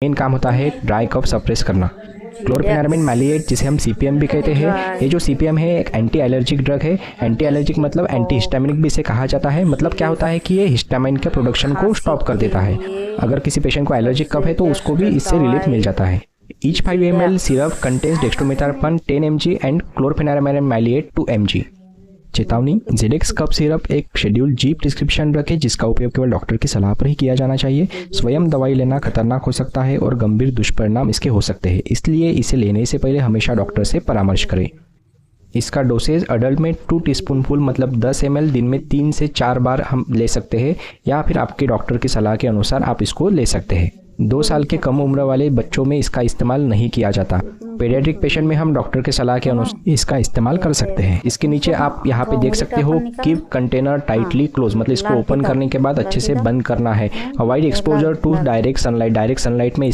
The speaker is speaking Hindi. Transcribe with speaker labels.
Speaker 1: मेन काम होता है ड्राई कफ सप्रेस करना। क्लोरफेनारामिन मैलिएट जिसे हम सीपीएम भी कहते हैं, ये जो सीपीएम है एक एंटी एलर्जिक ड्रग है। एंटी एलर्जिक मतलब एंटी हिस्टामिनिक भी इसे कहा जाता है। मतलब क्या होता है कि ये हिस्टामिन के प्रोडक्शन को स्टॉप कर देता है। अगर किसी पेशेंट को एलर्जिक कफ है तो उसको भी इससे रिलीफ मिल जाता है। Each 5 ml syrup contains dextromethorphan 10 mg and chlorpheniramine maleate 2 mg। चेतावनी, जेडेक्स कफ सिरप एक शेड्यूल जी प्रिस्क्रिप्शन ड्रग है जिसका उपयोग केवल डॉक्टर की सलाह पर ही किया जाना चाहिए। स्वयं दवाई लेना खतरनाक हो सकता है और गंभीर दुष्परिणाम इसके हो सकते हैं, इसलिए इसे लेने से पहले हमेशा डॉक्टर से परामर्श करें। इसका डोसेज अडल्ट में 2 टीस्पूनफुल मतलब 10 ml दिन में 3 से 4 बार हम ले सकते हैं, या फिर आपके डॉक्टर की सलाह के अनुसार आप इसको ले सकते हैं। 2 साल के कम उम्र वाले बच्चों में इसका इस्तेमाल नहीं किया जाता। पीडियाट्रिक पेशेंट में हम डॉक्टर के सलाह के अनुसार इसका इस्तेमाल कर सकते हैं। इसके नीचे आप यहाँ पे देख सकते हो, कीप कंटेनर टाइटली क्लोज, मतलब इसको ओपन करने के बाद अच्छे से बंद करना है। Avoid exposure to direct sunlight में